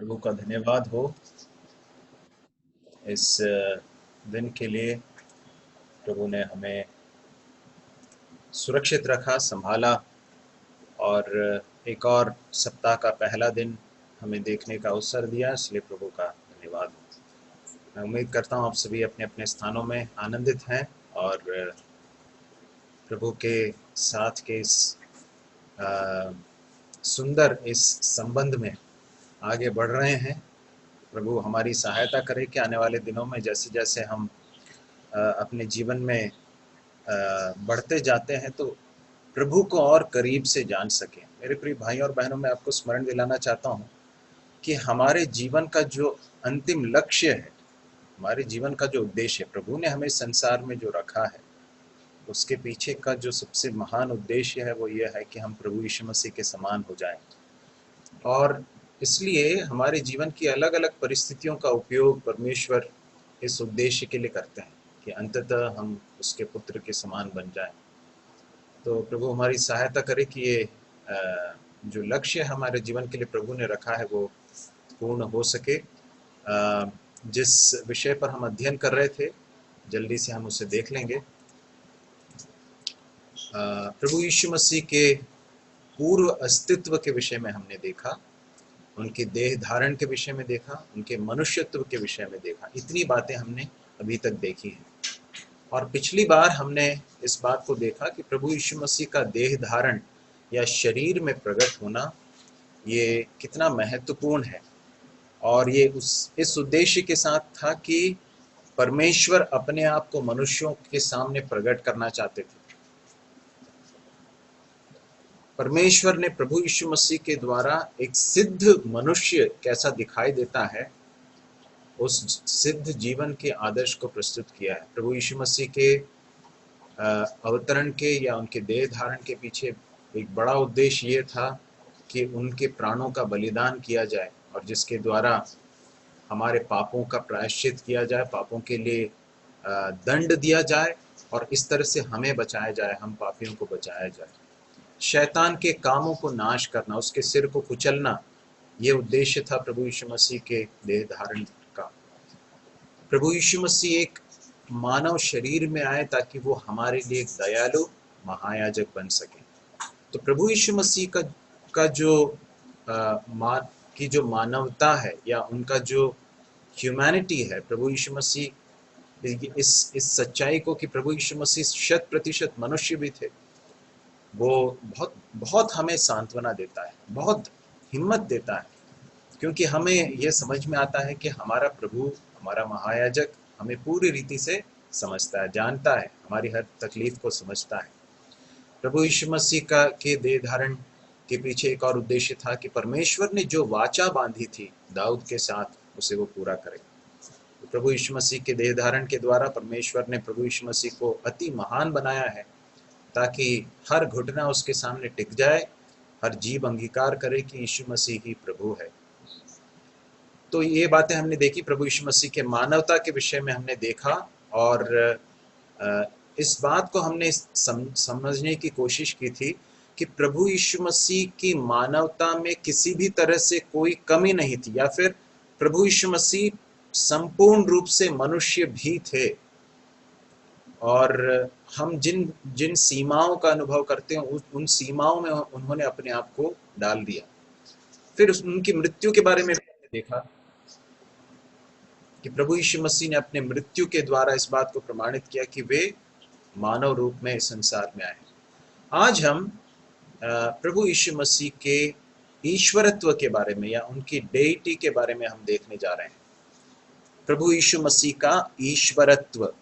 प्रभु का धन्यवाद हो इस दिन के लिए। प्रभु ने हमें सुरक्षित रखा, संभाला और एक और सप्ताह का पहला दिन हमें देखने का अवसर दिया, इसलिए प्रभु का धन्यवाद हो। मैं उम्मीद करता हूँ आप सभी अपने अपने स्थानों में आनंदित हैं और प्रभु के साथ के इस सुंदर इस संबंध में आगे बढ़ रहे हैं। प्रभु हमारी सहायता करे कि आने वाले दिनों में जैसे जैसे हम अपने जीवन में बढ़ते जाते हैं तो प्रभु को और करीब से जान सकें। मेरे प्रिय भाई और बहनों, मैं आपको स्मरण दिलाना चाहता हूँ कि हमारे जीवन का जो अंतिम लक्ष्य है, हमारे जीवन का जो उद्देश्य है, प्रभु ने हमें संसार में जो रखा है, उसके पीछे का जो सबसे महान उद्देश्य है वो ये है कि हम प्रभु यीशु मसीह के समान हो जाएं। और इसलिए हमारे जीवन की अलग अलग परिस्थितियों का उपयोग परमेश्वर इस उद्देश्य के लिए करते हैं कि अंततः हम उसके पुत्र के समान बन जाएं। तो प्रभु हमारी सहायता करे कि ये जो लक्ष्य हमारे जीवन के लिए प्रभु ने रखा है वो पूर्ण हो सके। जिस विषय पर हम अध्ययन कर रहे थे, जल्दी से हम उसे देख लेंगे। प्रभु यीशु मसीह के पूर्व अस्तित्व के विषय में हमने देखा, उनके देह धारण के विषय में देखा, उनके मनुष्यत्व के विषय में देखा। इतनी बातें हमने अभी तक देखी हैं। और पिछली बार हमने इस बात को देखा कि प्रभु यीशु मसीह का देह धारण या शरीर में प्रकट होना ये कितना महत्वपूर्ण है। और ये इस उद्देश्य के साथ था कि परमेश्वर अपने आप को मनुष्यों के सामने प्रकट करना चाहते थे। परमेश्वर ने प्रभु यीशु मसीह के द्वारा एक सिद्ध मनुष्य कैसा दिखाई देता है, उस सिद्ध जीवन के आदर्श को प्रस्तुत किया है। प्रभु यीशु मसीह के अवतरण के या उनके देह धारण के पीछे एक बड़ा उद्देश्य ये था कि उनके प्राणों का बलिदान किया जाए और जिसके द्वारा हमारे पापों का प्रायश्चित किया जाए, पापों के लिए दंड दिया जाए और इस तरह से हमें बचाया जाए, हम पापियों को बचाया जाए। शैतान के कामों को नाश करना, उसके सिर को कुचलना, ये उद्देश्य था प्रभु यीशु मसीह के देह धारण का। प्रभु यीशु मसीह एक मानव शरीर में आए ताकि वो हमारे लिए एक दयालु महायाजक बन सके। तो प्रभु यीशु मसीह का जो मानवता है या उनका जो ह्यूमैनिटी है, प्रभु यीशु मसीह इस सच्चाई को कि प्रभु यीशु मसीह 100% मनुष्य भी थे, वो बहुत बहुत हमें सांत्वना देता है, बहुत हिम्मत देता है, क्योंकि हमें ये समझ में आता है कि हमारा प्रभु, हमारा महायाजक हमें पूरी रीति से समझता है, जानता है, हमारी हर तकलीफ को समझता है। प्रभु यीशु मसीह के देह धारण के पीछे एक और उद्देश्य था कि परमेश्वर ने जो वाचा बांधी थी दाऊद के साथ, उसे वो पूरा करे। तो प्रभु यीशु मसीह के देह धारण के द्वारा परमेश्वर ने प्रभु यीशु मसीह को अति महान बनाया है ताकि हर घुटना उसके सामने टिक जाए, हर जीव अंगीकार करे कि यीशु मसीह ही प्रभु है। तो ये बातें हमने देखी, प्रभु यीशु मसीह के मानवता के विषय में हमने देखा और इस बात को हमने समझने की कोशिश की थी कि प्रभु यीशु मसीह की मानवता में किसी भी तरह से कोई कमी नहीं थी, या फिर प्रभु यीशु मसीह संपूर्ण रूप से मनुष्य भी थे। और हम जिन जिन सीमाओं का अनुभव करते हैं उन सीमाओं में उन्होंने अपने आप को डाल दिया। फिर उनकी मृत्यु के बारे में देखा कि प्रभु यीशु मसीह ने अपने मृत्यु के द्वारा इस बात को प्रमाणित किया कि वे मानव रूप में इस संसार में आए। आज हम प्रभु यीशु मसीह के ईश्वरत्व के बारे में या उनकी डेइटी के बारे में हम देखने जा रहे हैं। प्रभु यीशु मसीह का ईश्वरत्व,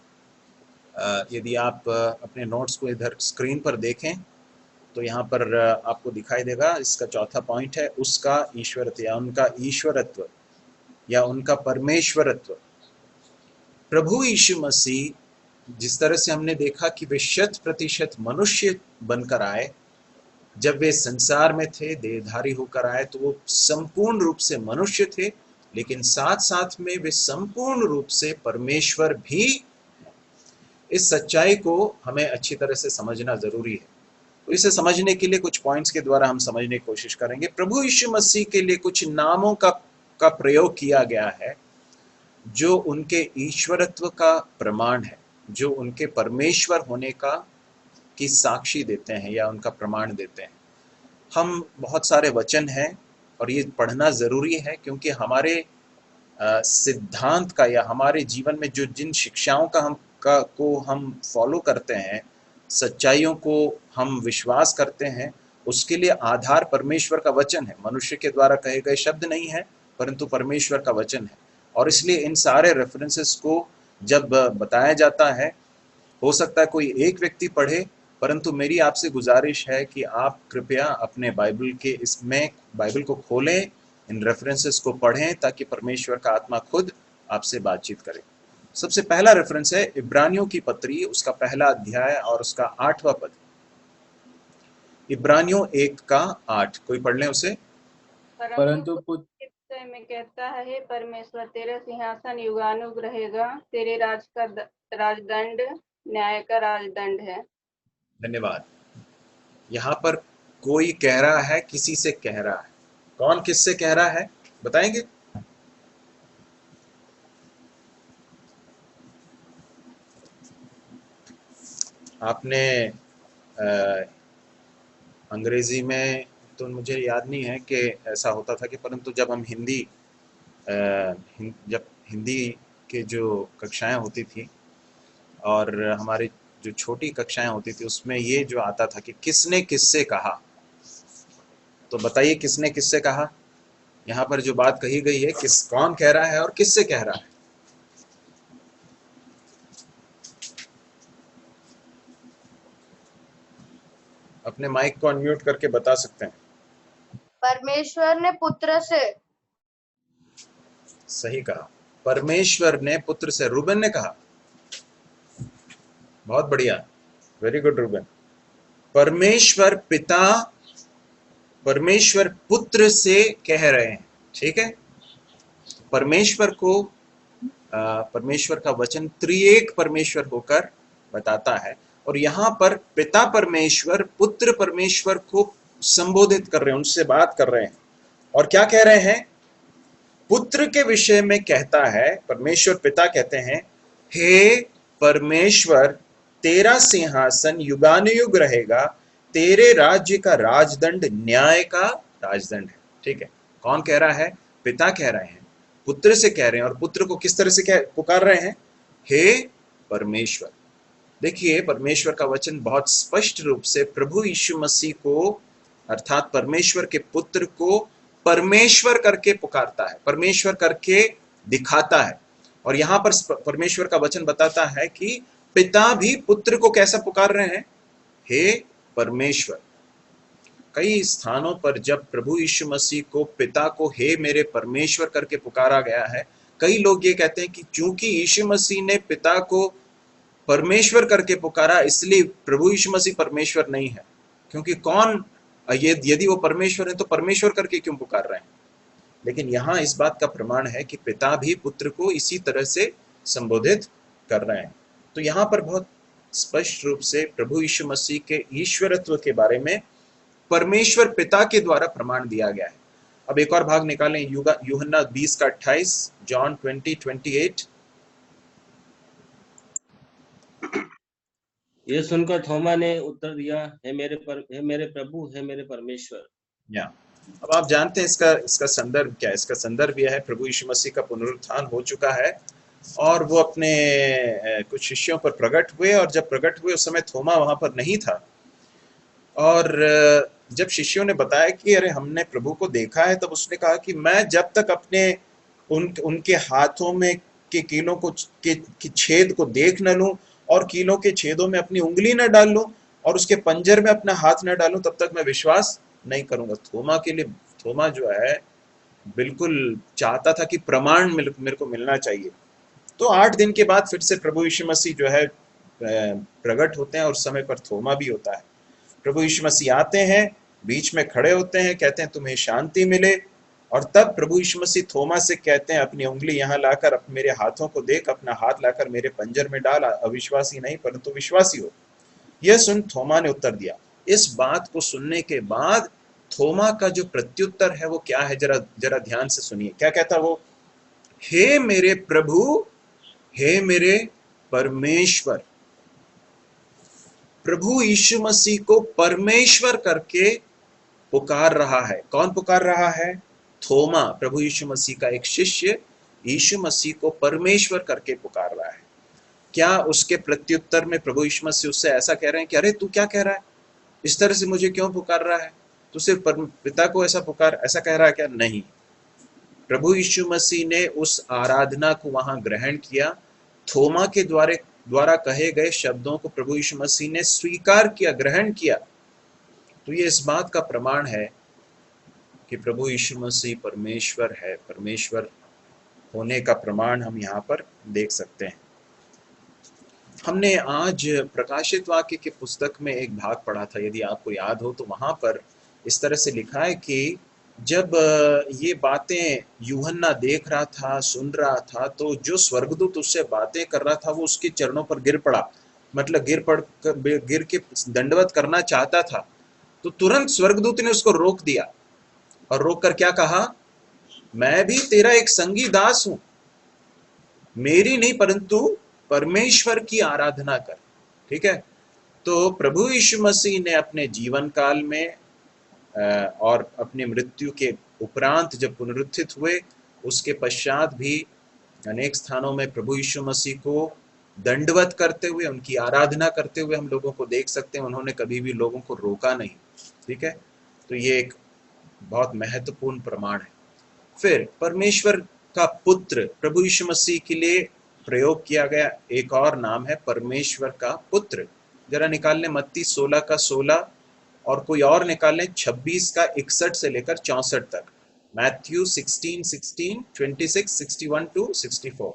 यदि आप अपने नोट्स को इधर स्क्रीन पर देखें तो यहाँ पर आपको दिखाई देगा, इसका चौथा पॉइंट है उसका ईश्वरत्व या उनका ईश्वरत्व या उनका परमेश्वरत्व। प्रभु यीशु मसीह जिस तरह से हमने देखा कि वे 100% मनुष्य बनकर आए, जब वे संसार में थे, देहधारी होकर आए, तो वो संपूर्ण रूप से मनुष्य थे, लेकिन साथ साथ में वे संपूर्ण रूप से परमेश्वर भी। इस सच्चाई को हमें अच्छी तरह से समझना जरूरी है। तो इसे समझने के लिए कुछ पॉइंट्स के द्वारा हम समझने की कोशिश करेंगे। प्रभु यीशु मसीह के लिए कुछ नामों का का प्रयोग किया गया है जो उनके ईश्वरत्व का प्रमाण है, जो उनके परमेश्वर होने का की साक्षी देते हैं या उनका प्रमाण देते हैं। हम बहुत सारे वचन हैं और ये पढ़ना ज़रूरी है, क्योंकि हमारे सिद्धांत का या हमारे जीवन में जो जिन शिक्षाओं को हम फॉलो करते हैं, सच्चाइयों को हम विश्वास करते हैं, उसके लिए आधार परमेश्वर का वचन है। मनुष्य के द्वारा कहे गए शब्द नहीं है, परंतु परमेश्वर का वचन है। और इसलिए इन सारे रेफरेंसेस को जब बताया जाता है, हो सकता है कोई एक व्यक्ति पढ़े, परंतु मेरी आपसे गुजारिश है कि आप कृपया अपने बाइबल को खोलें, इन रेफरेंसेस को पढ़ें, ताकि परमेश्वर का आत्मा खुद आपसे बातचीत करे। सबसे पहला रेफरेंस है इब्रानियों की पत्री, उसका पहला अध्याय और उसका 8वां पद। इब्रानियों 1:8, कोई पढ़ लें उसे। परंतु पुत्र में कहता है, हे परमेश्वर, तेरा सिंहासन युगानुग रहेगा, तेरे राजदंड न्याय का राजदंड है। धन्यवाद। यहाँ पर कोई कह रहा है, किसी से कह रहा है। कौन किससे कह रहा है बताएंगे? आपने अंग्रेजी में तो मुझे याद नहीं है कि ऐसा होता था कि, परंतु जब हम जब हिंदी के जो कक्षाएं होती थी और हमारी जो छोटी कक्षाएं होती थी, उसमें ये जो आता था कि किसने किससे कहा। तो बताइए किसने किससे कहा। यहाँ पर जो बात कही गई है, कौन कह रहा है और किससे कह रहा है? अपने माइक को अनम्यूट करके बता सकते हैं। परमेश्वर ने पुत्र से। सही कहा, परमेश्वर ने पुत्र से। रूबन ने कहा, बहुत बढ़िया, वेरी गुड रूबन। परमेश्वर पिता परमेश्वर पुत्र से कह रहे हैं, ठीक है। परमेश्वर को परमेश्वर का वचन त्रिएक परमेश्वर होकर बताता है, और यहाँ पर पिता परमेश्वर पुत्र परमेश्वर को संबोधित कर रहे हैं, उनसे बात कर रहे हैं। और क्या कह रहे हैं? पुत्र के विषय में कहता है, परमेश्वर पिता कहते हैं, हे परमेश्वर, तेरा सिंहासन युगानुयुग रहेगा, तेरे राज्य का राजदंड न्याय का राजदंड है। ठीक है, कौन कह रहा है? पिता कह रहे हैं, पुत्र से कह रहे हैं। और पुत्र को किस तरह से पुकार रहे हैं? हे परमेश्वर। देखिए, परमेश्वर का वचन बहुत स्पष्ट रूप से प्रभु यीशु मसीह को, अर्थात परमेश्वर के पुत्र को परमेश्वर करके पुकारता है, परमेश्वर करके दिखाता है। और यहां पर परमेश्वर का वचन बताता है कि पिता भी पुत्र को कैसा पुकार रहे हैं? हे परमेश्वर। कई स्थानों पर जब प्रभु यीशु मसीह को पिता को हे मेरे परमेश्वर करके पुकारा गया है, कई लोग ये कहते हैं कि चूंकि यीशु मसीह ने पिता को परमेश्वर करके पुकारा, इसलिए प्रभु यीशु मसीह परमेश्वर नहीं है। क्योंकि यदि वो परमेश्वर है तो परमेश्वर करके क्यों पुकार रहे हैं? लेकिन यहाँ इस बात का प्रमाण है कि पिता भी पुत्र को इसी तरह से संबोधित कर रहे हैं। तो यहाँ पर बहुत स्पष्ट रूप से प्रभु यीशु मसीह के ईश्वरत्व के बारे में परमेश्वर पिता के द्वारा प्रमाण दिया गया है। अब एक और भाग निकालें, यूहन्ना 20:28, जॉन 20:28। ये सुनकर थोमा ने उत्तर दिया, हे मेरे प्रभु, हे मेरे परमेश्वर। अब आप जानते हैं इसका संदर्भ क्या है? इसका संदर्भ यह है, प्रभु यीशु मसीह का पुनरुत्थान हो चुका है और वो अपने कुछ शिष्यों पर प्रकट हुए, और जब प्रकट हुए उस समय थोमा वहां पर नहीं था। और जब शिष्यों ने बताया कि अरे हमने प्रभु को देखा है, तब उसने कहा कि मैं जब तक अपने उनके हाथों में के कीलों के छेद को देख न लूं और कीलों के छेदों में अपनी उंगली न डाल लूं और उसके पंजर में अपना हाथ न डालूं, तब तक मैं विश्वास नहीं करूंगा। थोमा जो है बिल्कुल चाहता था कि प्रमाण मेरे को मिलना चाहिए। तो 8 दिन के बाद फिर से प्रभु यीशु मसीह जो है प्रकट होते हैं, और समय पर थोमा भी होता है। प्रभु यीशु मसीह आते हैं, बीच में खड़े होते हैं, कहते हैं तुम्हें शांति मिले। और तब प्रभु यीशु मसीह थोमा से कहते हैं, अपनी उंगली यहाँ लाकर मेरे हाथों को देख, अपना हाथ लाकर मेरे पंजर में डाल, अविश्वासी नहीं परंतु विश्वासी हो। यह सुन थोमा ने उत्तर दिया। इस बात को सुनने के बाद थोमा का जो प्रत्युत्तर है वो क्या है, जरा जरा ध्यान से सुनिए। क्या कहता वो? हे मेरे प्रभु, हे मेरे परमेश्वर। प्रभु यीशु मसीह को परमेश्वर करके पुकार रहा है। कौन पुकार रहा है? थोमा, प्रभु यीशु मसीह का एक शिष्य, यीशु मसीह को परमेश्वर करके पुकार रहा है। क्या उसके प्रत्युत्तर में प्रभु यीशु मसीह उससे ऐसा कह रहे हैं कि अरे तू क्या कह रहा है, इस तरह से मुझे क्यों पुकार रहा है, तू सिर्फ पिता को ऐसा पुकार, ऐसा कह रहा है क्या? नहीं। प्रभु यीशु मसीह ने उस आराधना को वहां ग्रहण किया। थोमा के द्वारा कहे गए शब्दों को प्रभु यीशु मसीह ने स्वीकार किया, ग्रहण किया। तो ये इस बात का प्रमाण है कि प्रभु यीशु मसीह परमेश्वर है। परमेश्वर होने का प्रमाण हम यहाँ पर देख सकते हैं। हमने आज प्रकाशित वाक्य की पुस्तक में एक भाग पढ़ा था, यदि आपको याद हो तो वहां पर इस तरह से लिखा है कि जब ये बातें यूहन्ना देख रहा था, सुन रहा था, तो जो स्वर्गदूत उससे बातें कर रहा था वो उसके चरणों पर गिर पड़ा, मतलब गिर के दंडवत करना चाहता था। तो तुरंत स्वर्गदूत ने उसको रोक दिया और रोक कर क्या कहा? मैं भी तेरा एक संगी दास हूं, मेरी नहीं परंतु परमेश्वर की आराधना कर। ठीक है। तो प्रभु यीशु मसीह ने अपने जीवन काल में और अपनी मृत्यु के उपरांत जब पुनरुत्थित हुए, उसके पश्चात भी अनेक स्थानों में प्रभु यीशु मसीह को दंडवत करते हुए, उनकी आराधना करते हुए हम लोगों को देख सकते हैं। उन्होंने कभी भी लोगों को रोका नहीं। ठीक है। तो ये एक बहुत महत्वपूर्ण प्रमाण है। फिर परमेश्वर का पुत्र प्रभु यीशु मसीह के लिए प्रयोग किया गया एक और नाम है परमेश्वर का पुत्र। जरा निकाल लें मत्ती 16 का 16 और कोई और निकाल लें 26 का 61 से लेकर 64 तक। Matthew 16:16, 26, 61 to 64।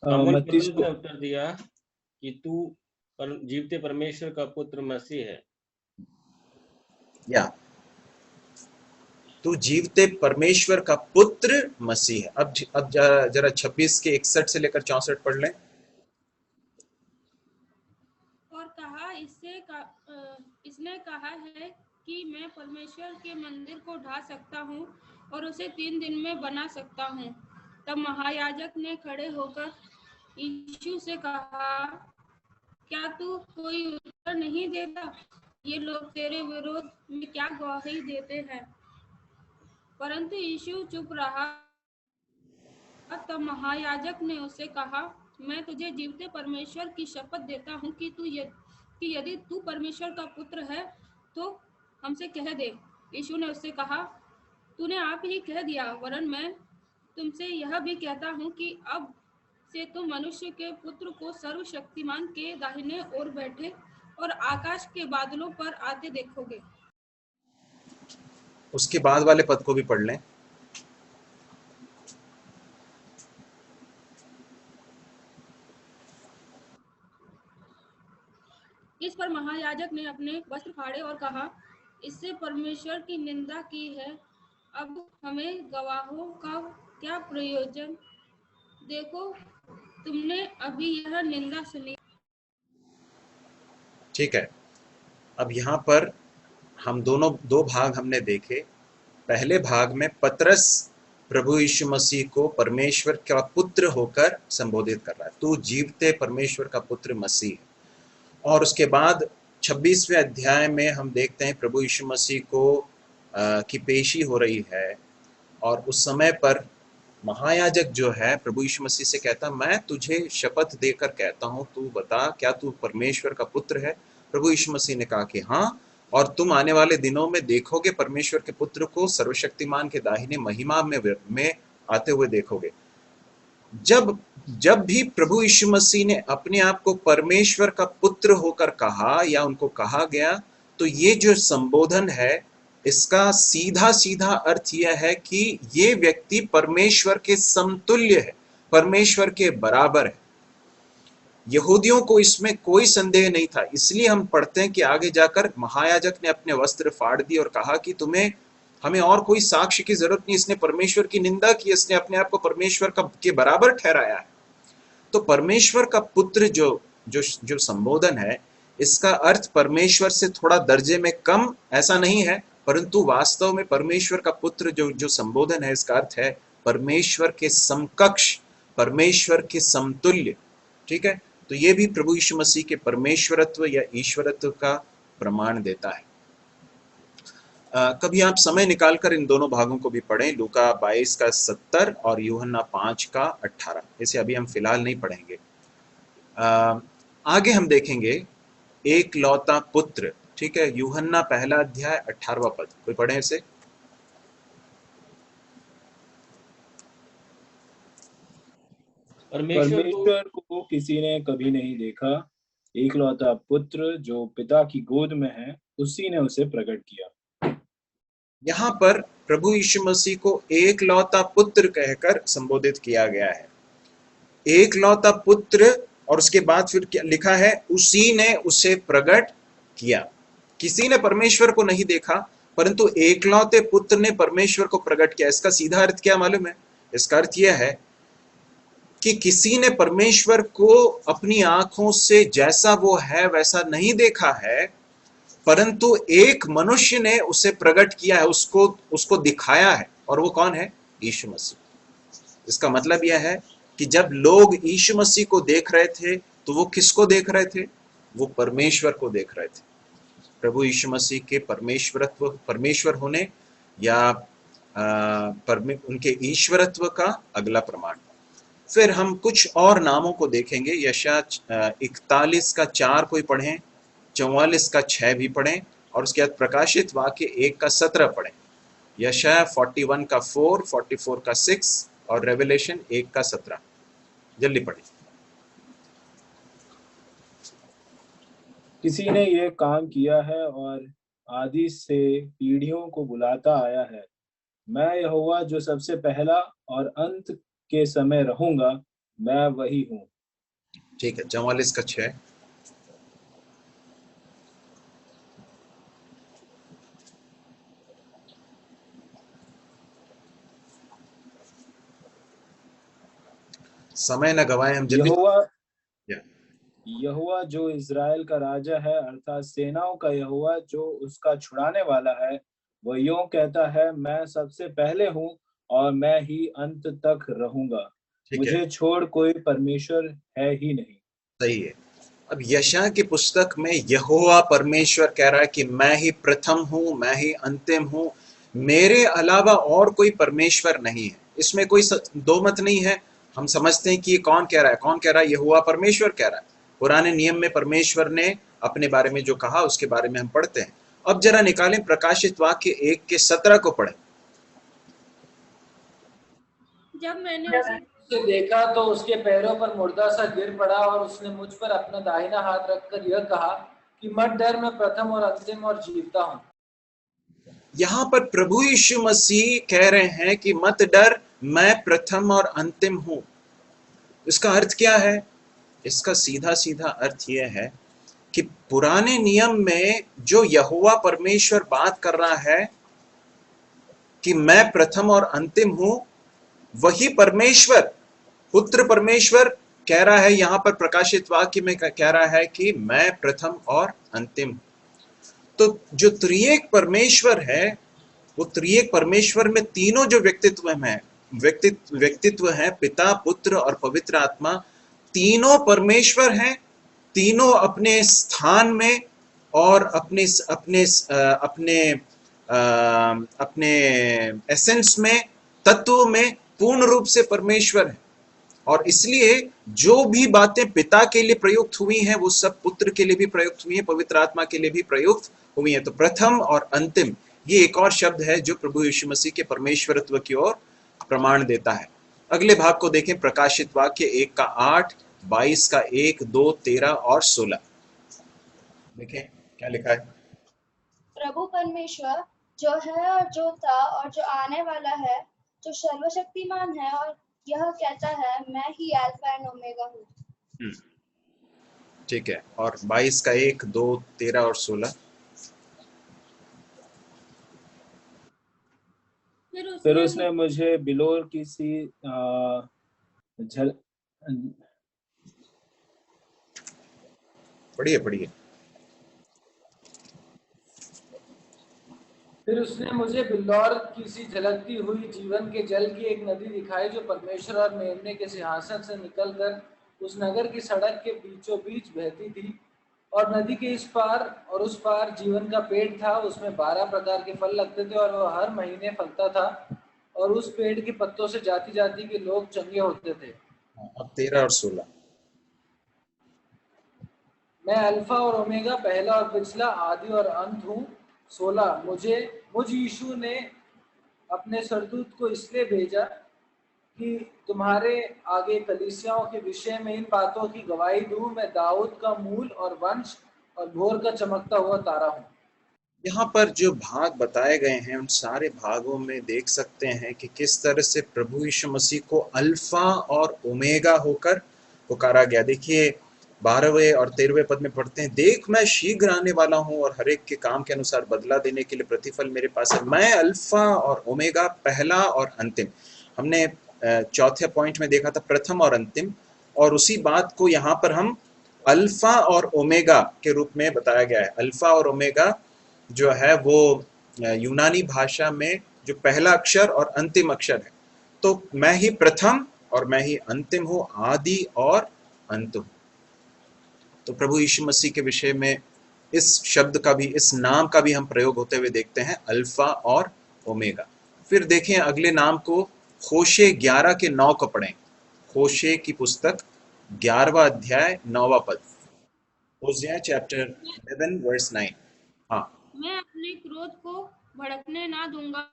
मत्ती ने उत्तर दिया कि तू जीवते परमेश्वर का पुत्र मसीह है। या तू जीवते परमेश्वर का पुत्र मसीह है। अब जरा 26 के 61 से लेकर 64 पढ़ लें। और कहा, इसने कहा है कि मैं परमेश्वर के मंदिर को ढा सकता हूँ और उसे 3 दिन में बना सकता हूँ। तब महायाजक ने खड़े होकर यीशु से कहा, क्या तू कोई उत्तर नहीं देता? ये लोग तेरे विरोध में क्या गवाही देते हैं? परंतु यीशु चुप रहा। तब महायाजक ने उससे कहा, मैं तुझे जीवते परमेश्वर की शपथ देता हूँ कि यदि तू परमेश्वर का पुत्र है तो हमसे कह दे। यीशु ने उससे कहा, तूने आप ही कह दिया, वरन मैं तुमसे यह भी कहता हूँ कि अब से तुम मनुष्य के पुत्र को सर्वशक्तिमान के दाहिने ओर बैठे और आकाश के बादलों पर आते देखोगे। उसके बाद वाले पद को भी पढ़ लें। इस पर महायाजक ने अपने वस्त्र फाड़े और कहा, इससे परमेश्वर की निंदा की है। अब हमें गवाहों का क्या प्रयोजन? देखो, तुमने अभी यह निंदा सुनी। ठीक है। अब यहाँ पर हम दो भाग हमने देखे। पहले भाग में पतरस प्रभु यीशु मसीह को परमेश्वर का पुत्र होकर संबोधित कर रहा है, तू जीवते परमेश्वर का पुत्र मसीह है। और उसके बाद 26वें अध्याय में हम देखते हैं प्रभु यीशु मसीह को की पेशी हो रही है और उस समय पर महायाजक जो है प्रभु यीशु मसीह से कहता, मैं तुझे शपथ देकर कहता हूँ, तू बता क्या तू परमेश्वर का पुत्र है? प्रभु यीशु मसीह ने कहा कि हाँ, और तुम आने वाले दिनों में देखोगे परमेश्वर के पुत्र को सर्वशक्तिमान के दाहिने महिमा में आते हुए देखोगे। जब भी प्रभु यीशु मसीह ने अपने आप को परमेश्वर का पुत्र होकर कहा या उनको कहा गया, तो ये जो संबोधन है इसका सीधा सीधा अर्थ यह है कि ये व्यक्ति परमेश्वर के समतुल्य है, परमेश्वर के बराबर है। यहूदियों को इसमें कोई संदेह नहीं था। इसलिए हम पढ़ते हैं कि आगे जाकर महायाजक ने अपने वस्त्र फाड़ दिए और कहा कि हमें और कोई साक्ष्य की जरूरत नहीं, इसने परमेश्वर की निंदा की, इसने अपने आप को परमेश्वर के बराबर ठहराया है। तो परमेश्वर का पुत्र जो संबोधन है, इसका अर्थ परमेश्वर से थोड़ा दर्जे में कम ऐसा नहीं है, परंतु वास्तव में परमेश्वर का पुत्र जो संबोधन है, इसका अर्थ है परमेश्वर के समकक्ष, परमेश्वर के समतुल्य। ठीक है, तो ये भी प्रभु यीशु मसीह के परमेश्वरत्व या ईश्वरत्व का प्रमाण देता है। कभी आप समय निकालकर इन दोनों भागों को भी पढ़ें, लूका 22 का 70 और यूहन्ना 5 का 18। इसे अभी हम फिलहाल नहीं पढ़ेंगे। आगे हम देखेंगे एक लौता पुत्र। ठीक है, यूहन्ना 1 अध्याय 18वां पद, कोई पढ़े इसे? परमेश्वर को किसी ने कभी नहीं देखा, एक लौता पुत्र जो पिता की गोद में है, उसी ने उसे प्रकट किया। यहाँ पर प्रभु यीशु मसीह को एक लौता पुत्र कहकर संबोधित किया गया है। एक लौता पुत्र, और उसके बाद फिर क्या लिखा है? उसी ने उसे प्रकट किया। किसी ने परमेश्वर को नहीं देखा, परंतु एकलौते पुत्र ने परमेश्वर को प्रकट किया। इसका सीधा अर्थ क्या मालूम है? इसका अर्थ यह है कि किसी ने परमेश्वर को अपनी आंखों से जैसा वो है वैसा नहीं देखा है, परंतु एक मनुष्य ने उसे प्रकट किया है, उसको दिखाया है, और वो कौन है? यीशु मसीह। इसका मतलब यह है कि जब लोग यीशु मसीह को देख रहे थे तो वो किसको देख रहे थे? वो परमेश्वर को देख रहे थे। प्रभु यीशु मसीह के परमेश्वरत्व, परमेश्वर होने या उनके ईश्वरत्व का अगला प्रमाण। फिर हम कुछ और नामों को देखेंगे। यशायाह 41 का 4 कोई पढ़ें, 44 का 6 भी पढ़ें, और उसके बाद प्रकाशित वाक्य 1 का 17 पढ़ें। यशायाह 41 का 4, 44 का 6 और रेवलेशन 1 का 17। जल्दी पढ़िए। किसी ने ये काम किया है और आदि से पीढ़ियों को बुलाता आया है, मैं यहोवा जो सबसे पहला और अंत के समय रहूंगा, मैं वही हूँ। ठीक है, 44 का 6। समय न गवाए, हम जल्दी। यहोवा जो इज़राइल का राजा है, अर्थात सेनाओं का यहोवा जो उसका छुड़ाने वाला है, वह यूं कहता है, मैं सबसे पहले हूँ और मैं ही अंत तक रहूंगा। मुझे छोड़ कोई परमेश्वर है ही नहीं। सही है। अब यशायाह की पुस्तक में यहोवा परमेश्वर कह रहा है कि मैं ही प्रथम हूँ, मैं ही अंतिम हूँ, मेरे अलावा और कोई परमेश्वर नहीं है। इसमें कोई दो मत नहीं है। हम समझते हैं कि ये कौन कह रहा है? कौन कह रहा है? यहोवा परमेश्वर कह रहा है। पुराने नियम में परमेश्वर ने अपने बारे में जो कहा उसके बारे में हम पढ़ते हैं। अब जरा निकालें प्रकाशित वाक्य 1 के 17 को पढ़ें। जब मैंने उसे देखा तो उसके पैरों पर मुर्दा सा गिर पड़ा, और उसने मुझ पर अपना दाहिना हाथ रखकर यह कहा कि मत डर, मैं प्रथम और अंतिम और जीवता हूँ। यहाँ पर प्रभु यीशु मसीह कह रहे हैं कि मत डर, मैं प्रथम और अंतिम हूँ। इसका अर्थ क्या है? इसका सीधा सीधा अर्थ यह है कि पुराने नियम में जो यहोवा परमेश्वर बात कर रहा है कि मैं प्रथम और अंतिम हूं, वही परमेश्वर, पुत्र परमेश्वर कह रहा है यहां पर प्रकाशित वाक्य में कह रहा है कि मैं प्रथम और अंतिम। तो जो त्रिएक परमेश्वर है, वो त्रिएक परमेश्वर में तीनों जो व्यक्तित्व हैं, पिता, पुत्र और पवित्र आत्मा, तीनों परमेश्वर हैं। तीनों अपने स्थान में और अपने अपने अपने अपने एसेंस में, तत्व में पूर्ण रूप से परमेश्वर है। और इसलिए जो भी बातें पिता के लिए प्रयुक्त हुई हैं, वो सब पुत्र के लिए भी प्रयुक्त हुई हैं, पवित्र आत्मा के लिए भी प्रयुक्त हुई हैं। तो प्रथम और अंतिम, ये एक और शब्द है जो प्रभु यीशु मसीह के परमेश्वरत्व की ओर प्रमाण देता है। अगले भाग को देखें, प्रकाशित वाक्य 1 का 8, 22 का 1, 2, 13 और 16। देखें क्या लिखा है। प्रभु परमेश्वर जो है और जो था और जो आने वाला है, जो सर्वशक्तिमान है, और यह कहता है, मैं ही अल्फा एंड ओमेगा हूँ। ठीक है, और 22 का 1, 2, 13 और 16। फिर उसने मुझे बिलोर की सी पढ़िए। फिर उसने मुझे बिल्लौर की सी झलकती हुई जीवन के जल की एक नदी दिखाई, जो परमेश्वर और मेमने के सिंहासन से निकलकर उस नगर की सड़क के बीचों बीच बहती थी। और नदी के इस पार और उस पार जीवन का पेड़ था, उसमें 12 प्रकार के फल लगते थे और वह हर महीने फलता था, और उस पेड़ के पत्तों से जाति जाति के लोग चंगे होते थे। अब 13 और 16। मैं अल्फा और ओमेगा, पहला और पिछला, आदि और अंत हूँ। 16 मुझ यीशु ने अपने सरदूत को इसलिए भेजा कि तुम्हारे आगे कलीसियाओं के विषय में इन बातों की गवाही दूं। मैं दाऊद का मूल और वंश और भोर का चमकता हुआ तारा हूँ। यहाँ पर जो भाग बताए गए हैं उन सारे भागों में देख सकते हैं कि किस तरह से प्रभु यीशु मसीह को अल्फा और ओमेगा होकर पुकारा गया। देखिए 12वें और 13वें पद में पढ़ते हैं, देख मैं शीघ्र आने वाला हूँ और हर एक के काम के अनुसार बदला देने के लिए प्रतिफल मेरे पास है। मैं अल्फा और ओमेगा, पहला और अंतिम। हमने चौथे पॉइंट में देखा था प्रथम और अंतिम, और उसी बात को यहाँ पर हम अल्फा और ओमेगा के रूप में बताया गया है। अल्फा और ओमेगा जो है वो यूनानी भाषा में जो पहला अक्षर और अंतिम अक्षर है। तो मैं ही प्रथम और मैं ही अंतिम हूँ, आदि और अंत हूँ। तो प्रभु यीशु मसीह के विषय में इस शब्द का भी, इस नाम का भी हम प्रयोग होते हुए देखते हैं, अल्फा और ओमेगा। फिर देखें अगले नाम को, होशे 11 के 9 को पढ़ें। होशे की पुस्तक 11वां अध्याय 9वां पद। होशे चैप्टर 11 वर्स 9। हाँ, मैं अपने क्रोध को भड़कने ना दूंगा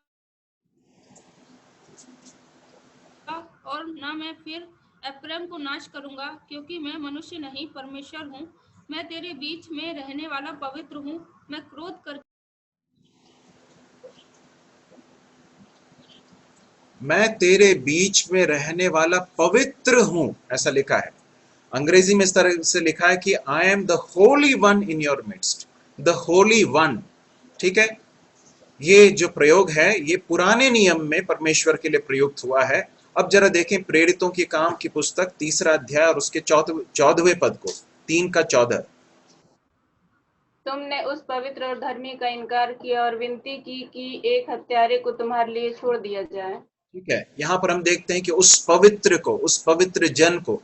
और ना मैं फिर एप्रैम को नाश करूंगा, क्योंकि मैं मनुष्य नहीं परमेश्वर हूँ। मैं तेरे बीच में रहने वाला पवित्र हूँ। मैं क्रोध कर मैं तेरे बीच में रहने वाला पवित्र हूं, ऐसा लिखा है। अंग्रेजी में इस तरह से लिखा है कि I am the Holi one in your midst, the Holi one. ठीक है, ये जो प्रयोग है ये पुराने नियम में परमेश्वर के लिए प्रयुक्त हुआ है। अब जरा देखें प्रेरितों के काम की पुस्तक 3रा अध्याय और उसके 14वें पद को, 3 का 14। तुमने उस पवित्र और धर्मी का इनकार किया और विनती की कि एक हत्यारे को तुम्हारे लिए छोड़ दिया जाए। ठीक है, यहाँ पर हम देखते हैं कि उस पवित्र को, उस पवित्र जन को,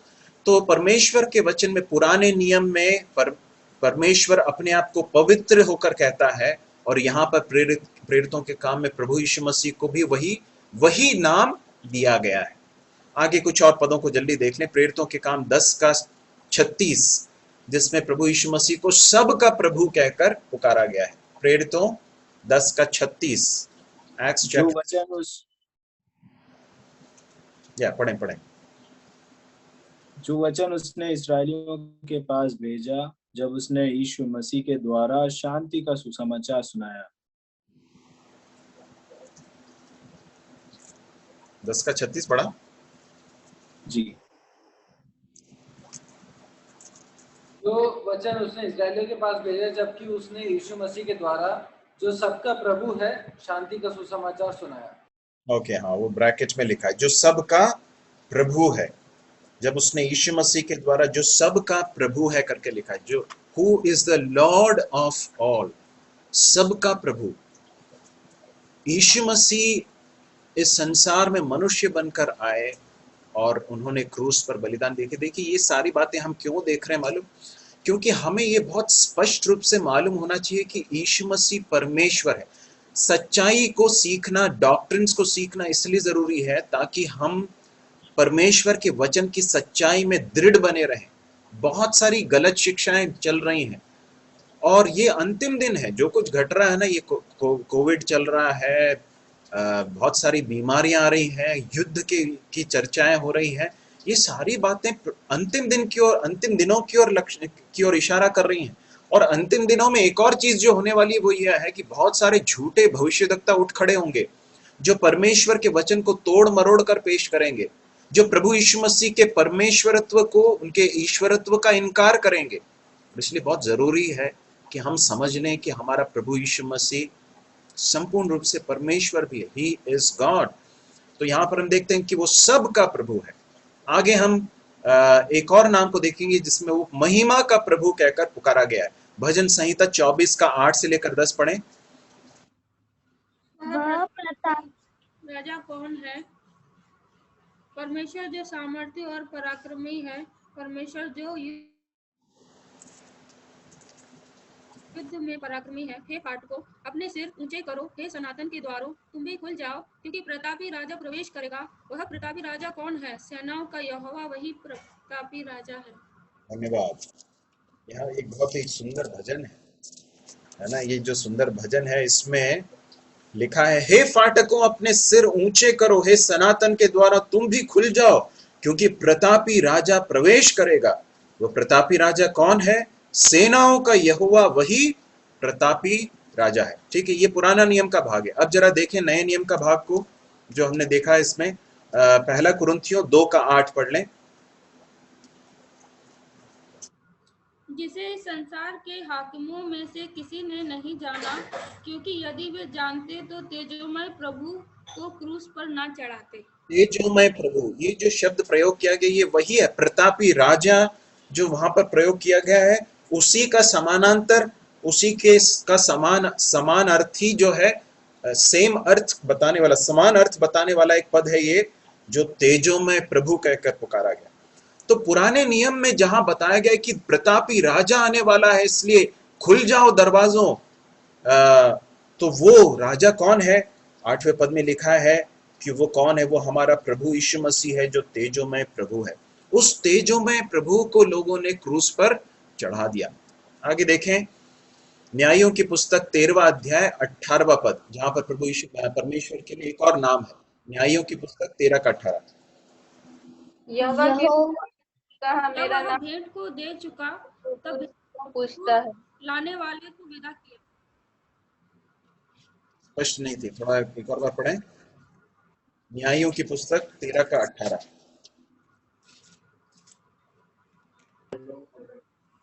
तो परमेश्वर के वचन में पुराने नियम में परमेश्वर अपने आप को पवित्र होकर कहता है, और यहाँ पर प्रेरितों के काम में प्रभु यीशु मसीह को भी वही नाम दिया गया है। आगे कुछ और पदों को जल्दी देख लें। प्रेरितों के काम 10 का 36, जिसमें प्रभु यीशु मसीह को सब का प्रभु कहकर पुकारा गया है। प्रेरितों 10 का 36। एक्ट्स जो वचन उस पढ़ें। जो वचन उसने इस्राएलियों के पास भेजा जब उसने यीशु मसीह के द्वारा शांति का सुसमाचार सुनाया। 10 का 36 पढ़ा जी। जो वचन उसने इस्राएलियों के पास भेजा जबकि उसने यीशु मसीह के द्वारा, जो सबका प्रभु है, शांति का सुसमाचार सुनाया। ओके, हाँ, वो ब्रैकेट में लिखा है, जो सबका प्रभु है। जब उसने यीशु मसीह के द्वारा जो सबका प्रभु है करके लिखा है, जो who is the Lord of all, सबका प्रभु। यीशु मसीह इस संसार में मनुष्य बनकर आए और उन्होंने क्रूस पर बलिदान देके। देखिए ये सारी बातें हम क्यों देख रहे हैं मालूम? क्योंकि हमें ये बहुत स्पष्ट रूप से मालूम होना चाहिए कि यीशु मसीह परमेश्वर है। सच्चाई को सीखना, डॉक्ट्रिन्स को सीखना इसलिए जरूरी है ताकि हम परमेश्वर के वचन की सच्चाई में दृढ़ बने रहें। बहुत सारी गलत शिक्षाएं चल रही हैं और ये अंतिम दिन है। जो कुछ घट रहा है ना, ये कोविड चल रहा है, बहुत सारी बीमारियां आ रही हैं, युद्ध की चर्चाएं हो रही हैं, ये सारी बातें अंतिम दिन की ओर, अंतिम दिनों की ओर लक्ष्य की ओर इशारा कर रही हैं। और अंतिम दिनों में एक और चीज जो होने वाली है वो यह है कि बहुत सारे झूठे भविष्यवक्ता उठ खड़े होंगे जो परमेश्वर के वचन को तोड़ मरोड़ कर पेश करेंगे, जो प्रभु यीशु मसीह के परमेश्वरत्व को, उनके ईश्वरत्व का इनकार करेंगे। इसलिए बहुत जरूरी है कि हम समझ लें कि हमारा प्रभु यीशु मसीह संपूर्ण रूप से परमेश्वर भी है, ही इज गॉड। तो यहाँ पर हम देखते हैं कि वो सब का प्रभु है। आगे हम एक और नाम को देखेंगे जिसमें वो महिमा का प्रभु कहकर पुकारा गया है। भजन संहिता 24 का 8 से लेकर 10 पढ़ें। राजा कौन है? परमेश्वर जो सामर्थ्य और पराक्रमी है, परमेश्वर जो युद्ध में पराक्रमी है। हे फाटकों, अपने सिर ऊंचे करो, हे सनातन के द्वारों, तुम भी खुल जाओ, क्योंकि प्रतापी राजा प्रवेश करेगा। वह प्रतापी राजा कौन है? सेनाओं का यहोवा वही प्रतापी राजा है। धन्यवाद। यहाँ एक बहुत ही सुंदर भजन है ना। ये जो सुंदर भजन है इसमें लिखा है, हे फाटकों अपने सिर ऊंचे करो, हे सनातन के द्वारा तुम भी खुल जाओ, क्योंकि प्रतापी राजा प्रवेश करेगा। वो प्रतापी राजा कौन है? सेनाओं का यहोवा वही प्रतापी राजा है। ठीक है, ये पुराना नियम का भाग है। अब जरा देखें नए नियम का भाग को जो हमने देखा है इसमें। पहला कुरिन्थियों 2:8 पढ़ लें। जिसे संसार के हाकिमों में से किसी ने नहीं जाना, क्योंकि यदि वे जानते तो तेजोमय प्रभु को क्रूस पर न चढ़ाते। तेजोमय प्रभु, ये जो शब्द प्रयोग किया गया ये वही है। प्रतापी राजा जो वहां पर प्रयोग किया गया है उसी का समानांतर, उसी के का समान अर्थी जो है, सेम अर्थ बताने वाला, समान अर्थ बताने वाला एक पद है ये, जो तेजोमय प्रभु कहकर पुकारा गया। तो पुराने नियम में जहां बताया गया कि प्रतापी राजा आने वाला है इसलिए खुल जाओ दरवाजों, तो वो राजा कौन है? 8वें पद में लिखा है कि वो कौन है? वो हमारा प्रभु यीशु मसीह है जो तेजोमय प्रभु है। उस तेजोमय प्रभु को लोगों ने क्रूस पर चढ़ा दिया। आगे देखें न्यायों की पुस्तक 13वां अध्याय 18वां पद, जहां पर प्रभु यीशु परमेश्वर के लिए एक और नाम है। न्यायों की पुस्तक 13:18। यहोवा के कहा जब मेरा वह नाम भेंट को दे चुका तब पूछता है। लाने वाले को विदा किया। स्पष्ट नहीं थी, थोड़ा एक और बार पढ़ें। न्यायों की पुस्तक 13:18।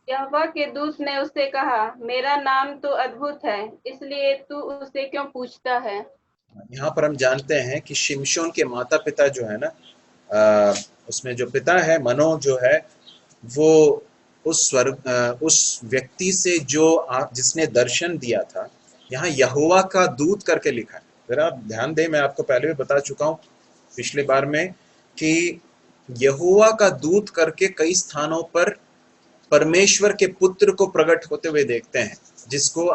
यहोवा के दूत ने उससे कहा, मेरा नाम तो अद्भुत है, इसलिए तू उसे क्यों पूछता है? यहाँ पर हम जानते हैं कि शिमशोन के माता पिता जो है ना, उसमें जो पिता है मनो जो है, वो उस व्यक्ति से जो जिसने दर्शन दिया था, यहाँ यहोवा का दूत करके लिखा है। जरा आप ध्यान दें, मैं आपको पहले भी बता चुका हूँ पिछले बार में कि यहोवा का दूत करके कई स्थानों पर परमेश्वर के पुत्र को प्रकट होते हुए देखते हैं, जिसको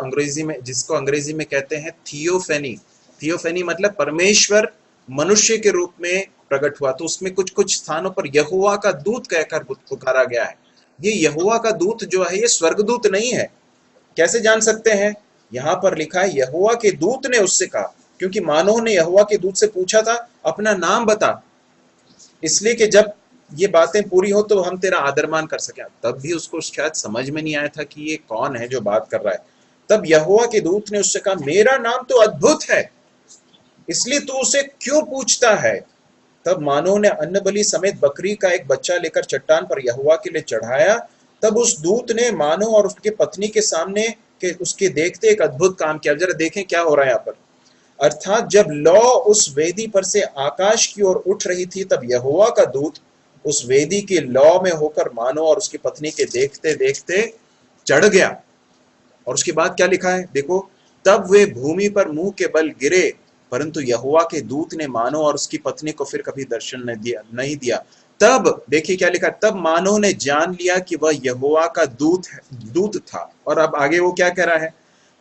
अंग्रेजी में कहते हैं थियोफेनी। थियोफेनी मतलब परमेश्वर मनुष्य के रूप में प्रकट हुआ। तो उसमें कुछ स्थानों पर यहोवा का दूत कहकर पुकारा गया है। ये यहोवा का दूत जो है ये स्वर्गदूत नहीं है। कैसे जान सकते हैं? यहाँ पर लिखा है यहोवा के दूत ने उससे कहा, क्योंकि मानोह ने यहोवा के दूत से पूछा था अपना नाम बता, इसलिए कि जब ये बातें पूरी हो तो हम तेरा आदर मान कर सकें। तब भी उसको शायद समझ में नहीं आया था कि ये कौन है जो बात कर रहा है। तब यहोवा के दूत ने उससे कहा, मेरा नाम तो अद्भुत है, इसलिए तू उसे क्यों पूछता है? तब मानोह ने अन्नबलि समेत बकरी का एक बच्चा लेकर चट्टान पर यहोवा के लिए चढ़ाया। तब उस दूत ने मानोह और उसके पत्नी के सामने के उसके देखते एक अद्भुत काम किया। जरा देखें क्या हो रहा है यहाँ पर। अर्थात जब लौ उस वेदी पर से आकाश की ओर उठ रही थी, तब यहोवा का दूत उस वेदी के लौ में होकर मानोह और उसकी पत्नी के देखते देखते चढ़ गया। और उसके बाद क्या लिखा है देखो, तब वे भूमि पर मुंह के बल गिरे, परंतु यहोवा के दूत ने मानोह और उसकी पत्नी को फिर कभी दर्शन नहीं दिया। तब देखिए क्या लिखा, तब मानोह ने जान लिया कि वह यहोवा का दूत था। और अब आगे वो क्या कह रहा है,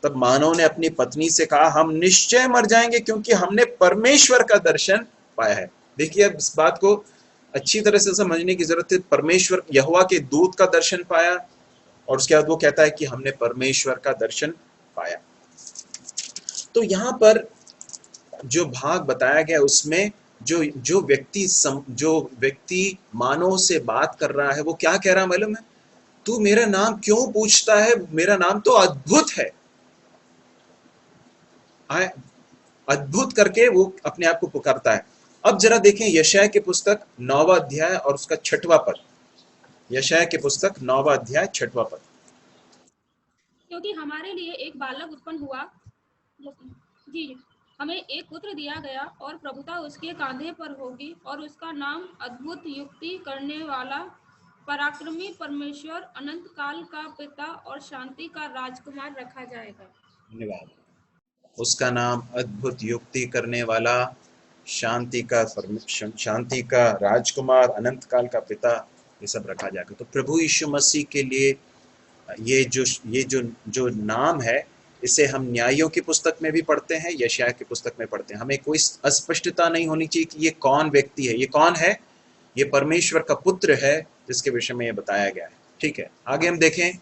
तब मानोह ने अपनी पत्नी से कहा, हम निश्चय मर जाएंगे, क्योंकि हमने परमेश्वर का दर्शन पाया है। देखिए अब इस बात को अच्छी तरह से समझने की जरूरत है। परमेश्वर यहोवा के दूत का दर्शन पाया, और उसके बाद वो कहता है कि हमने परमेश्वर का दर्शन पाया। तो यहाँ पर जो भाग बताया गया उसमें जो व्यक्ति मानोह से बात कर रहा है वो क्या कह रहा है मालूम है? तू मेरा नाम क्यों पूछता है? मेरा नाम तो अद्भुत है। अद्भुत करके वो अपने आप को पुकारता है। अब जरा देखें यशायाह की पुस्तक 9वां अध्याय और उसका 6वां पद। यशायाह की पुस्तक 9वां अध्याय 6वां पद। क्योंकि हमारे लिए एक बालक उत्पन्न हुआ, जी, हमें एक पुत्र दिया गया और प्रभुता उसके कांधे पर होगी, और उसका नाम अद्भुत, युक्ति करने वाला, पराक्रमी परमेश्वर, अनंत काल का पिता और शांति का राजकुमार रखा जाएगा। धन्यवाद। उसका नाम अद्भुत युक्ति करने वाला, शांति का राजकुमार, अनंत काल का पिता, ये सब रखा जाएगा। तो प्रभु यीशु मसीह के लिए ये जो नाम है, इसे हम न्यायों की पुस्तक में भी पढ़ते हैं, यशायाह की पुस्तक में पढ़ते हैं। हमें कोई अस्पष्टता नहीं होनी चाहिए कि ये कौन व्यक्ति है। ये कौन है? ये परमेश्वर का पुत्र है, जिसके विषय में ये बताया गया है। ठीक है, आगे हम देखें।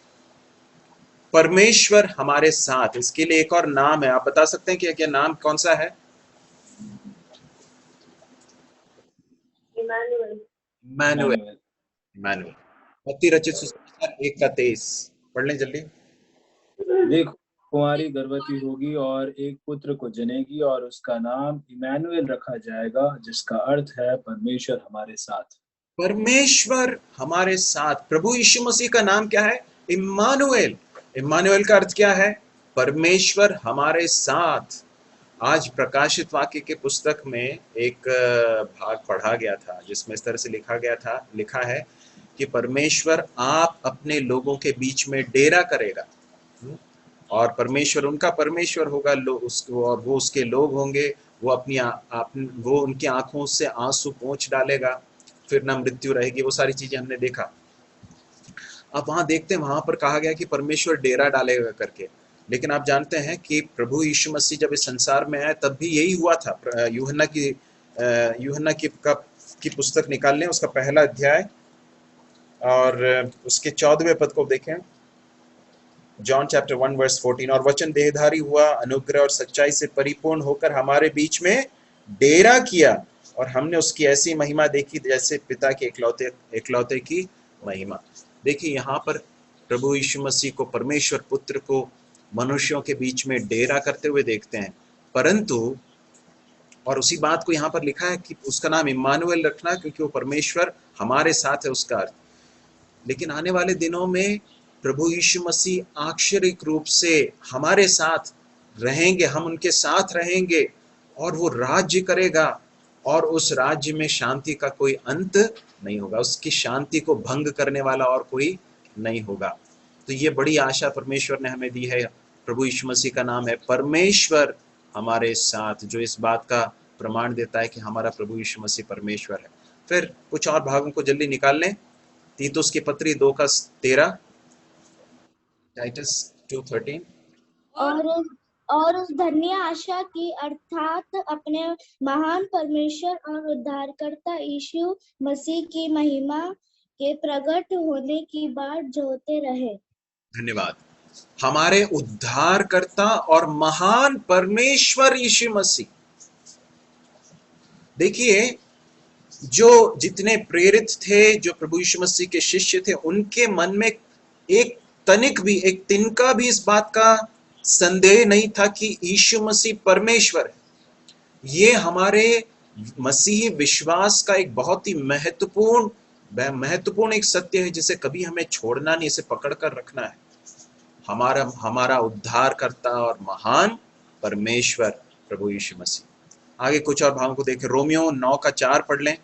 परमेश्वर हमारे साथ, इसके लिए एक और नाम है। आप बता सकते हैं कि क्या नाम कौन सा है? इम्मानुएल। मत्ती रचित सुसमाचार 1:23 पढ़ लें जल्दी। देखो, कुंवारी गर्भवती होगी और एक पुत्र को जनेगी और उसका नाम इम्मानुएल रखा जाएगा, जिसका अर्थ है परमेश्वर हमारे साथ। परमेश्वर हमारे साथ। प्रभु यीशु मसीह का नाम क्या है? इम्मानुएल। इम्मानुएल का अर्थ क्या है? परमेश्वर हमारे साथ। आज प्रकाशित वाक्य के पुस्तक में एक भाग पढ़ा गया था, जिसमें इस तरह से लिखा है कि परमेश्वर आप अपने लोगों के बीच में डेरा करेगा, और परमेश्वर उनका परमेश्वर होगा, और वो उसके लोग होंगे। वो उनकी आंखों से आंसू पोंछ डालेगा, फिर न मृत्यु रहेगी। वो सारी चीजें हमने देखा। अब वहां देखते हैं, वहां पर कहा गया कि परमेश्वर डेरा डालेगा करके। लेकिन आप जानते हैं कि प्रभु यीशु मसीह जब इस संसार में आए, तब भी यही हुआ था। यूहन्ना की पुस्तक निकाल लें, उसका पहला अध्याय और उसके 14वें पद को देखें। John chapter 1 verse 14। और वचन देहधारी हुआ, अनुग्रह और सच्चाई से परिपूर्ण होकर हमारे बीच में डेरा किया, और हमने उसकी ऐसी महिमा देखी जैसे पिता के इकलौते की महिमा। देखिए, यहाँ पर प्रभु यीशु मसीह को, परमेश्वर पुत्र को मनुष्यों के बीच में डेरा करते हुए देखते हैं। परंतु, और उसी बात को यहाँ पर लिखा है कि उसका नाम इम्मानुएल रखना, क्योंकि वो परमेश्वर हमारे साथ है, उसका अर्थ। लेकिन आने वाले दिनों में प्रभु यीशु मसीह आक्षरिक रूप से हमारे साथ रहेंगे, हम उनके साथ रहेंगे, और वो राज्य करेगा, और उस राज्य में शांति का कोई अंत नहीं होगा। उसकी शांति को भंग करने वाला और कोई नहीं होगा। तो ये बड़ी आशा परमेश्वर ने हमें दी है। प्रभु यीशु मसीह का नाम है परमेश्वर हमारे साथ, जो इस बात का प्रमाण देता है कि हमारा प्रभु यीशु मसीह परमेश्वर है। फिर कुछ और भागों को जल्दी निकाल लें। तीतुस की पत्री 2:13, टाइटस 2:13। और उस धन्य आशा की, अर्थात अपने महान परमेश्वर और उद्धारकर्ता यीशु मसीह की महिमा के प्रकट होने की बाट जोहते रहे। धन्यवाद। हमारे उद्धारकर्ता और महान परमेश्वर यीशु मसीह। देखिए, जो जितने प्रेरित थे, जो प्रभु यीशु मसीह के शिष्य थे, उनके मन में एक तनिक भी, एक तिनका भी इस बात का संदेह नहीं था कि यीशु मसीह परमेश्वर है। ये हमारे मसीही विश्वास का एक बहुत ही महत्वपूर्ण एक सत्य है, जिसे कभी हमें छोड़ना नहीं, इसे पकड़ कर रखना है। हमारा उद्धारकर्ता और महान परमेश्वर प्रभु यीशु मसीह। आगे कुछ और भावों को देखें। रोमियो 9:4 पढ़ लें।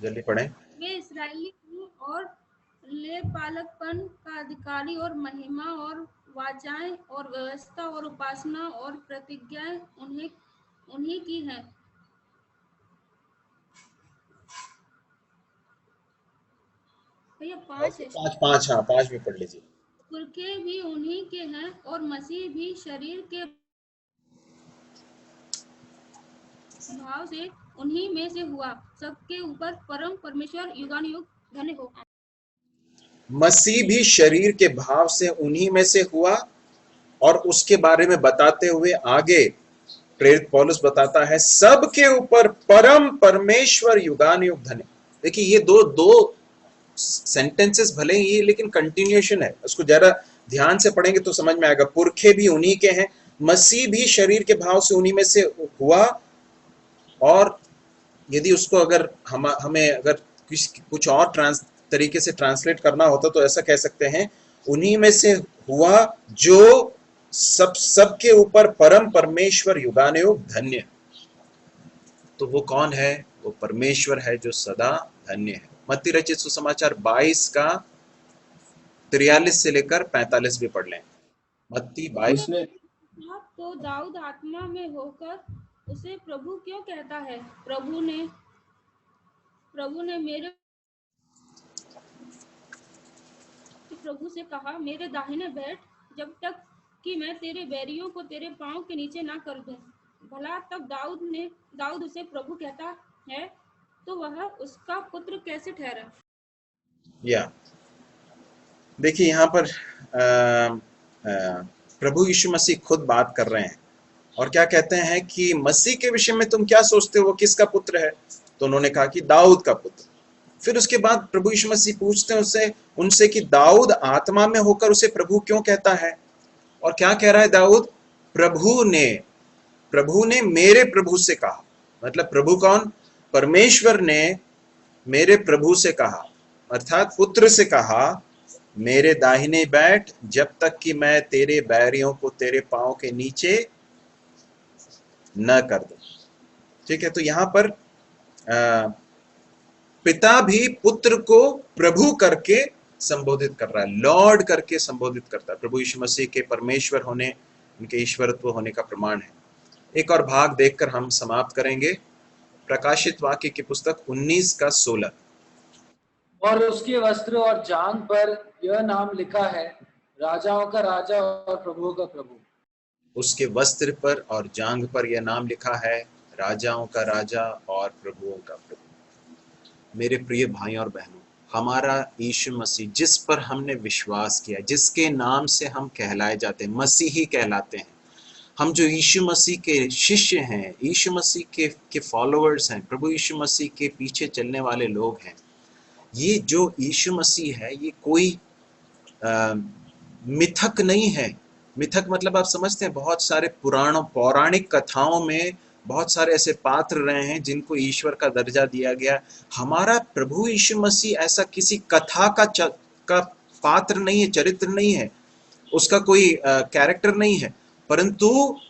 जल्दी पढ़ें। वे इस्राएली और ले पालकपन का अधिकारी और महिमा और वाचाएं और व्यवस्था और उपासना और प्रतिज्ञाएं उन्हीं की हैं। भैया 5 है। 5 हाँ, 5 भी पढ़ लीजिए। पुरखे भी उन्हीं के हैं और मसीह भी शरीर के भाव से उन्हीं में से हुआ, सबके ऊपर परम परमेश्वर युगानुयुग धन्य हो। मसीह भी शरीर के भाव से उन्हीं में से हुआ, और उसके बारे में बताते हुए आगे प्रेरित पौलुस बताता है, सबके ऊपर परम परमेश्वर युगानुयुग धन्य। देखिए, ये दो सेंटेंसेस भले ही ये, लेकिन कंटिन्यूएशन है। उसको जरा ध्यान से पढ़ेंगे तो समझ में आएगा। पुरखे भी उन्हीं के हैं, मसीह भी शरीर के भाव से उन्हीं में से हुआ, और यदि उसको अगर हमें अगर कुछ और तरीके से ट्रांसलेट करना होता तो ऐसा कह सकते हैं, उन्हीं में से हुआ जो सबके ऊपर परम परमेश्वर युगानुयुग धन्य। तो वो कौन है? वो परमेश्वर है जो सदा धन्य है। मत्ती रचित सुसमाचार 22 का 43 से लेकर 45 भी पढ़ लें। मत्ती 22। उसने तो दाऊद आत्मा में होकर उसे प्रभु क्यों कहता है? प्रभु ने मेरे प्रभु से कहा, मेरे दाहिने बैठ, जब तक कि मैं तेरे बैरियों को तेरे पांव के नीचे ना कर दूं। भला तब दाऊद उसे प्रभु कहता है, तो वह उसका पुत्र कैसे ठहरा? या देखिए यहाँ पर प्रभु यीशु मसीह खुद बात कर रहे हैं और क्या कहते हैं कि मसीह के विषय में तुम क्या सोचते हो, वो किसका पुत्र है? तो उन्होंने कहा कि दाऊद का पुत्र। फिर उसके बाद प्रभु यीशु मसीह पूछते हैं उनसे कि दाऊद आत्मा में होकर उसे प्रभु क्यों कहता है? और क्या कह रहा है दाऊद? प्रभु ने मेरे प्रभु से कहा। मतलब प्रभु कौन? परमेश्वर ने मेरे प्रभु से कहा, अर्थात पुत्र से कहा, मेरे दाहिने बैठ जब तक कि मैं तेरे बैरियों को तेरे पांव के नीचे न कर दूं। ठीक है, तो यहां पर पिता भी पुत्र को प्रभु करके संबोधित कर रहा है, लॉर्ड करके संबोधित करता है। प्रभु यीशु मसीह के परमेश्वर होने, उनके ईश्वरत्व होने का प्रमाण है। एक और भाग देखकर हम समाप्त करेंगे। प्रकाशित वाक्य की पुस्तक 19 का 16। और उसके वस्त्र और जांघ पर यह नाम लिखा है, राजाओं का राजा और प्रभुओं का प्रभु। उसके वस्त्र पर और जांघ पर यह नाम लिखा है, राजाओं का राजा और प्रभुओं का प्रभु। मेरे प्रिय भाई और बहनों, हमारा यीशु मसीह जिस पर हमने विश्वास किया, जिसके नाम से हम कहलाए जाते हैं, मसीही कहलाते हैं, हम जो यीशु मसीह के शिष्य हैं, यीशु मसीह के फॉलोअर्स हैं, प्रभु यीशु मसीह के पीछे चलने वाले लोग हैं, ये जो यीशु मसीह है ये कोई मिथक नहीं है। मिथक मतलब आप समझते हैं, बहुत सारे पौराणिक कथाओं में बहुत सारे ऐसे पात्र रहे हैं जिनको ईश्वर का दर्जा दिया गया। हमारा प्रभु यीशु मसीह ऐसा किसी कथा का पात्र नहीं है, चरित्र नहीं है, उसका कोई कैरेक्टर नहीं है, परंतु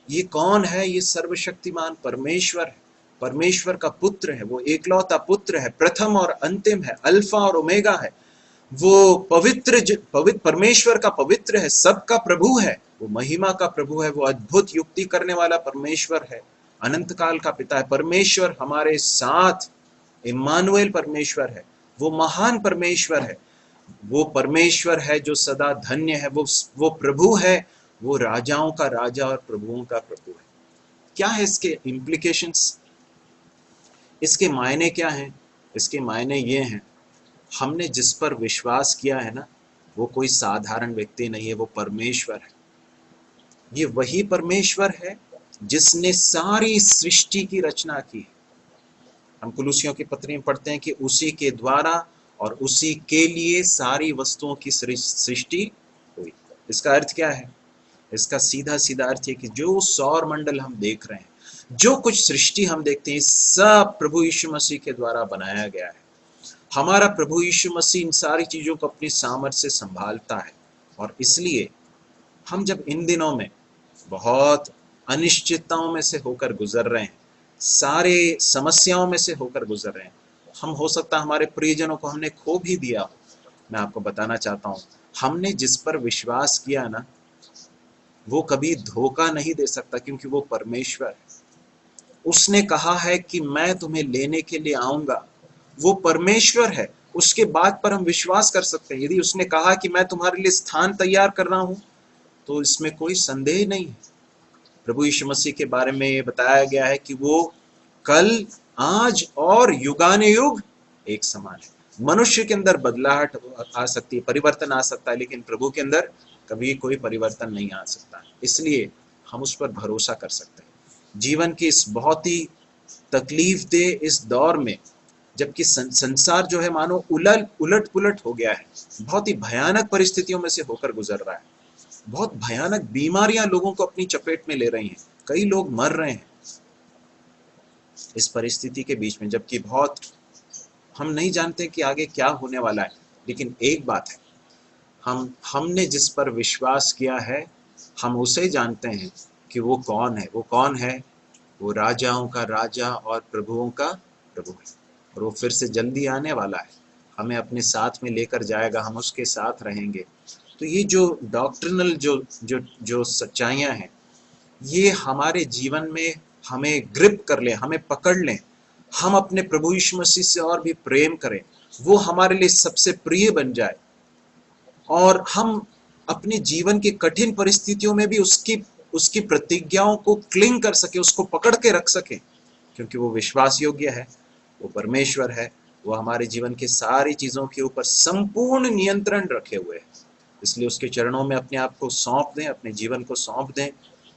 ये कौन है? ये सर्वशक्तिमान परमेश्वर है, परमेश्वर का पुत्र है, वो एकलौता पुत्र है, प्रथम और अंतिम है, अल्फा और ओमेगा है, वो पवित्र परमेश्वर का पवित्र है, सबका प्रभु है, वो महिमा का प्रभु है, वो अद्भुत युक्ति करने वाला परमेश्वर है, अनंत काल का पिता है, परमेश्वर हमारे साथ, इम्मानुएल परमेश्वर है, वो महान परमेश्वर है, वो परमेश्वर है जो सदा धन्य है, वो प्रभु है, वो राजाओं का राजा और प्रभुओं का प्रभु है। क्या है इसके इम्प्लीकेशंस? इसके मायने क्या हैं? इसके मायने ये हैं, हमने जिस पर विश्वास किया है ना, वो कोई साधारण व्यक्ति नहीं है, वो परमेश्वर है। ये वही परमेश्वर है जिसने सारी सृष्टि की रचना की है। हम कुलुसियों की पत्री में पढ़ते हैं कि उसी के द्वारा और उसी के लिए सारी वस्तुओं की सृष्टि हुई। इसका अर्थ क्या है? इसका सीधा सीधा अर्थ है कि जो सौर मंडल हम देख रहे हैं, जो कुछ सृष्टि हम देखते हैं, सब प्रभु यीशु मसीह के द्वारा बनाया गया है। हमारा प्रभु यीशु मसीह इन सारी चीजों को अपनी सामर्थ्य से संभालता है, और इसलिए हम जब इन दिनों में बहुत अनिश्चितताओं में से होकर गुजर रहे हैं, सारे समस्याओं में से होकर गुजर रहे हैं, हम हो सकता है हमारे प्रियजनों को हमने खो भी दिया हो। मैं आपको बताना चाहता हूँ, हमने जिस पर विश्वास किया ना, वो कभी धोखा नहीं दे सकता, क्योंकि वो परमेश्वर है। उसने कहा है कि मैं तुम्हें लेने के लिए आऊंगा, वो परमेश्वर है, उसके बात पर हम विश्वास कर सकते हैं। यदि उसने कहा कि मैं तुम्हारे लिए स्थान तैयार कर रहा हूं, तो इसमें कोई संदेह नहीं है। प्रभु यीशु मसीह के बारे में ये बताया गया है कि वो कल, आज और युगानुयुग एक समान है। मनुष्य के अंदर बदलाहट आ सकती है, परिवर्तन आ सकता है, लेकिन प्रभु के अंदर कभी कोई परिवर्तन नहीं आ सकता। इसलिए हम उस पर भरोसा कर सकते हैं। जीवन की इस बहुत ही तकलीफदेह इस दौर में, जबकि संसार जो है मानो उलट पुलट हो गया है, बहुत ही भयानक परिस्थितियों में से होकर गुजर रहा है, बहुत भयानक बीमारियां लोगों को अपनी चपेट में ले रही हैं, कई लोग मर रहे हैं इस परिस्थिति के बीच में, जबकि बहुत हम नहीं जानते कि आगे क्या होने वाला है। लेकिन एक बात है, हमने जिस पर विश्वास किया है, हम उसे जानते हैं कि वो कौन है। वो कौन है? वो राजाओं का राजा और प्रभुओं का प्रभु है, और वो फिर से जल्दी आने वाला है। हमें अपने साथ में लेकर जाएगा, हम उसके साथ रहेंगे। तो ये जो डॉक्ट्रिनल जो सच्चाइयाँ हैं, ये हमारे जीवन में हमें ग्रिप कर लें, हमें पकड़ लें, हम अपने प्रभु यीशु मसीह से और भी प्रेम करें, वो हमारे लिए सबसे प्रिय बन जाए, और हम अपने जीवन की कठिन परिस्थितियों में भी उसकी प्रतिज्ञाओं को क्लिंग कर सके, उसको पकड़ के रख सके, क्योंकि वो विश्वास योग्य है, वो परमेश्वर है, वो हमारे जीवन की सारी चीज़ों के ऊपर संपूर्ण नियंत्रण रखे हुए है। इसलिए उसके चरणों में अपने आप को सौंप दें, अपने जीवन को सौंप दें।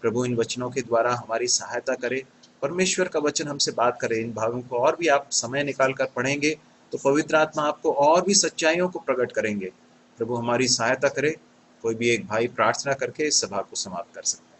प्रभु इन वचनों के द्वारा हमारी सहायता करे, परमेश्वर का वचन हमसे बात करे। इन भागों को और भी आप समय निकाल कर पढ़ेंगे तो पवित्र आत्मा आपको और भी सच्चाइयों को प्रकट करेंगे। प्रभु हमारी सहायता करे। कोई भी एक भाई प्रार्थना करके इस सभा को समाप्त कर सकते हैं।